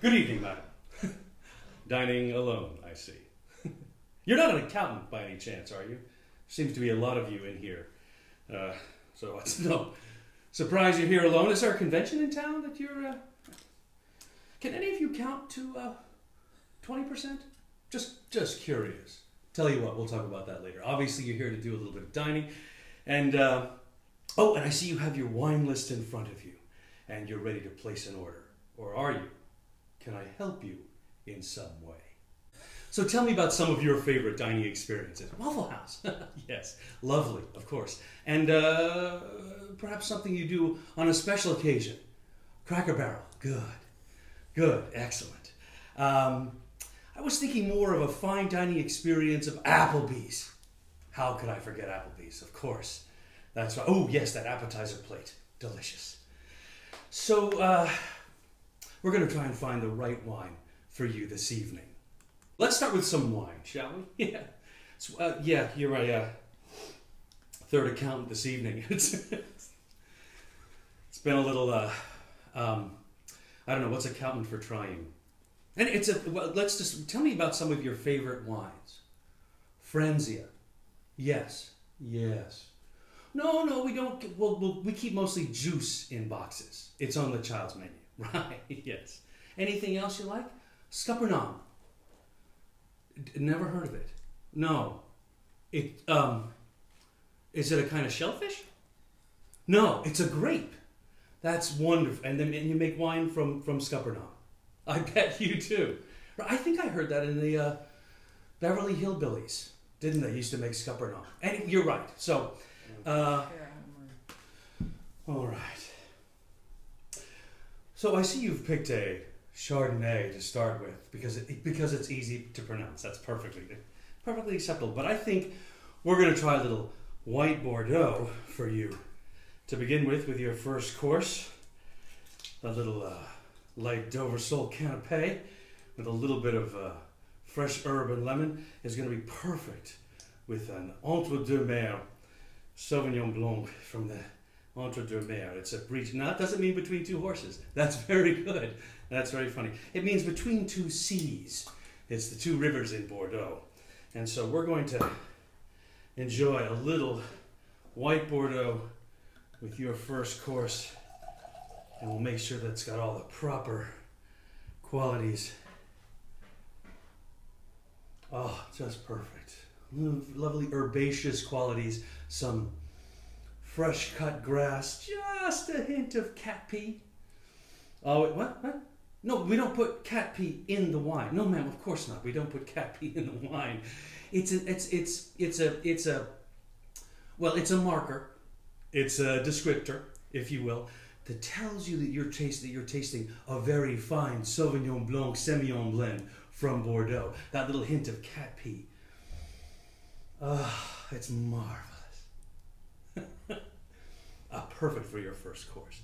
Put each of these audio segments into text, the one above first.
Good evening, madam. Dining alone, I see. You're not an accountant by any chance, are you? Seems to be a lot of you in here. So it's no surprise you're here alone. Is there a convention in town that you're... Can any of you count to 20%? Just curious. Tell you what, we'll talk about that later. Obviously, you're here to do a little bit of dining. And, oh, and I see you have your wine list in front of you. And you're ready to place an order. Or are you? Can I help you in some way? So tell me about some of your favorite dining experiences. Waffle House. Yes, lovely, of course. And perhaps something you do on a special occasion. Cracker Barrel. Good, excellent. I was thinking more of a fine dining experience of Applebee's. How could I forget Applebee's? Of course. That's right. Oh, yes, that appetizer plate. Delicious. So, we're going to try and find the right wine for you this evening. Let's start with some wine, shall we? Yeah. So, yeah, you're my third accountant this evening. It's been a little, I don't know, what's accountant for trying? And well, let's just, tell me about some of your favorite wines. Frenzia. Yes. No, we don't, well, we keep mostly juice in boxes. It's on the child's menu. Right, yes. Anything else you like? Scuppernong. Never heard of it. No. Is it a kind of shellfish? No, it's a grape. That's wonderful. And then you make wine from Scuppernong. I bet you do. I think I heard that in the Beverly Hillbillies. Didn't they? Used to make Scuppernong. And you're right. So, all right. So I see you've picked a Chardonnay to start with because it's easy to pronounce. That's perfectly acceptable. But I think we're going to try a little white Bordeaux for you to begin with your first course. A little light Dover sole canapé with a little bit of fresh herb and lemon is going to be perfect with an Entre-deux-Mers Sauvignon Blanc from the Entre-deux-Mers. It's a breach. Now, it doesn't mean between two horses. That's very good. That's very funny. It means between two seas. It's the two rivers in Bordeaux. And so we're going to enjoy a little white Bordeaux with your first course. And we'll make sure that it's got all the proper qualities. Oh, just perfect. Lovely herbaceous qualities. Some fresh cut grass, just a hint of cat pee. Oh, what? No, we don't put cat pee in the wine. No, ma'am, of course not. We don't put cat pee in the wine. It's a marker. It's a descriptor, if you will, that tells you that you're tasting a very fine Sauvignon Blanc Semillon blend from Bordeaux. That little hint of cat pee. It's marvelous. Perfect for your first course.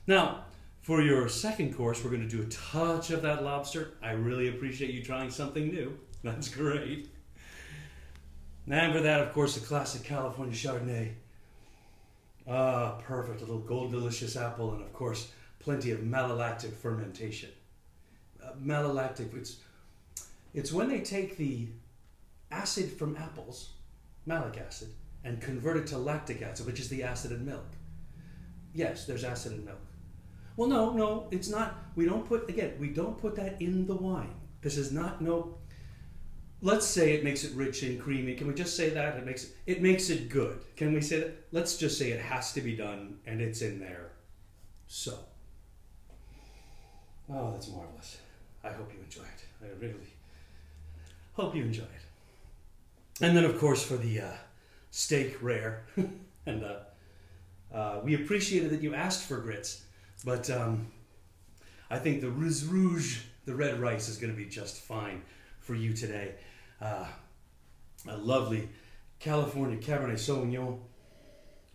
Now, for your second course, we're going to do a touch of that lobster. I really appreciate you trying something new. That's great. And for that, of course, the classic California Chardonnay. Perfect. A little gold delicious apple, and of course, plenty of malolactic fermentation. Malolactic, it's when they take the acid from apples, malic acid, and convert it to lactic acid, which is the acid in milk. Yes, there's acid in milk. Well, no, it's not. We don't put that in the wine. This is not, no. Let's say it makes it rich and creamy. Can we just say that? It makes it good. Can we say that? Let's just say it has to be done, and it's in there. So. Oh, that's marvelous. I hope you enjoy it. I really hope you enjoy it. And then, of course, for the steak rare, and we appreciated that you asked for grits, but I think the riz rouge, the red rice, is going to be just fine for you today. A lovely California Cabernet Sauvignon.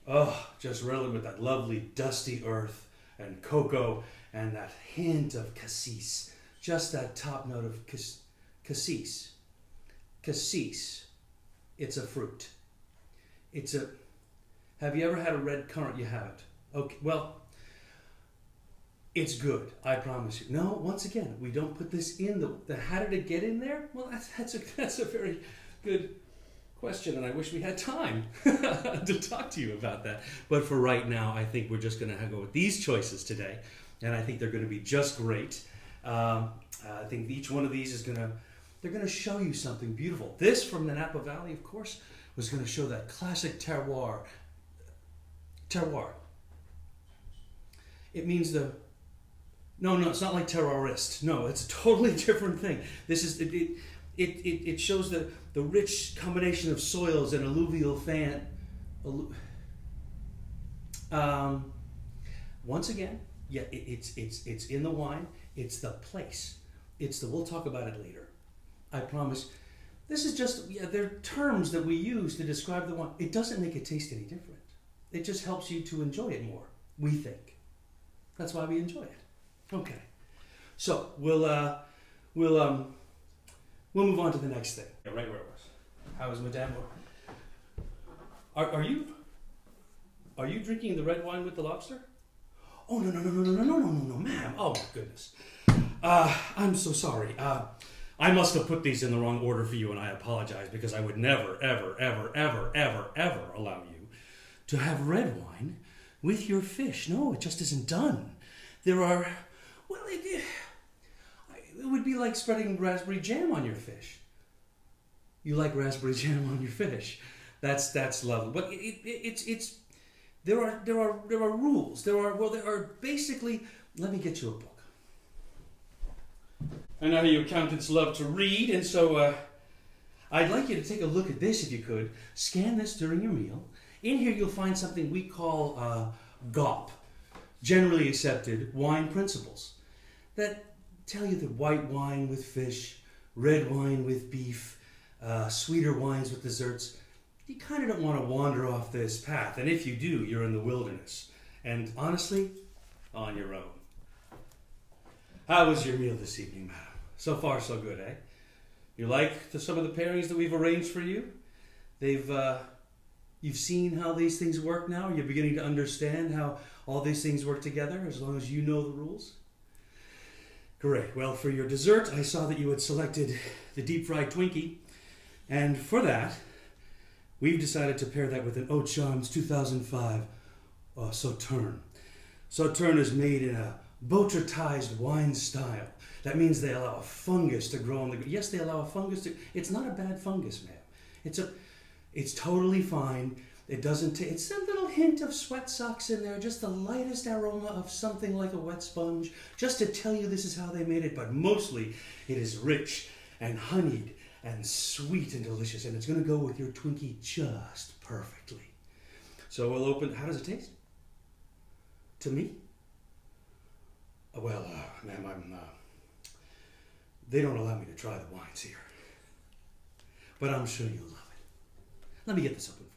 Oh, just rolling with that lovely dusty earth and cocoa and that hint of cassis. Just that top note of cassis. Cassis. It's a fruit. Have you ever had a red currant? You haven't. Okay, well, It's good, I promise you. No, once again, we don't put this in how did it get in there? Well, that's a very good question, and I wish we had time to talk to you about that. But for right now, I think we're just going to go with these choices today, and I think they're going to be just great. I think each one of these is they're going to show you something beautiful. This from the Napa Valley, of course, was going to show that classic terroir. Terroir. It means no, it's not like terrorist. No, it's a totally different thing. This is it shows the rich combination of soils and alluvial fan. Once again, yeah, it's in the wine. It's the place. We'll talk about it later. I promise. This is just, they're terms that we use to describe the wine. It doesn't make it taste any different. It just helps you to enjoy it more, we think. That's why we enjoy it. Okay. So we'll move on to the next thing. Yeah, right where it was. How is Madame? Are you drinking the red wine with the lobster? Oh no, ma'am. Oh my goodness. I'm so sorry. I must have put these in the wrong order for you, and I apologize, because I would never, ever allow you to have red wine with your fish. No, it just isn't done. There are, well, it would be like spreading raspberry jam on your fish. You like raspberry jam on your fish? That's lovely. But there are rules. There are basically. Let me get you a book. I know you accountants love to read, and so I'd like you to take a look at this if you could. Scan this during your meal. In here you'll find something we call GAWP, Generally Accepted Wine Principles, that tell you that white wine with fish, red wine with beef, sweeter wines with desserts. You kind of don't want to wander off this path, and if you do, you're in the wilderness. And honestly, on your own. How was your meal this evening, madam? So far, so good, eh? You like some of the pairings that we've arranged for you? You've seen how these things work now? You're beginning to understand how all these things work together, as long as you know the rules? Great. Well, for your dessert, I saw that you had selected the deep-fried Twinkie, and for that, we've decided to pair that with an Haute Charmes 2005 Sauterne. Sauterne is made in a botrytized wine style. That means they allow a fungus to grow on the... Yes, they allow a fungus to... It's not a bad fungus, ma'am. It's totally fine. It doesn't... It's a little hint of sweat socks in there, just the lightest aroma of something like a wet sponge, just to tell you this is how they made it, but mostly it is rich and honeyed and sweet and delicious, and it's going to go with your Twinkie just perfectly. So we'll open... How does it taste? To me? Well, ma'am, they don't allow me to try the wines here. But I'm sure you'll love it. Let me get this open for you.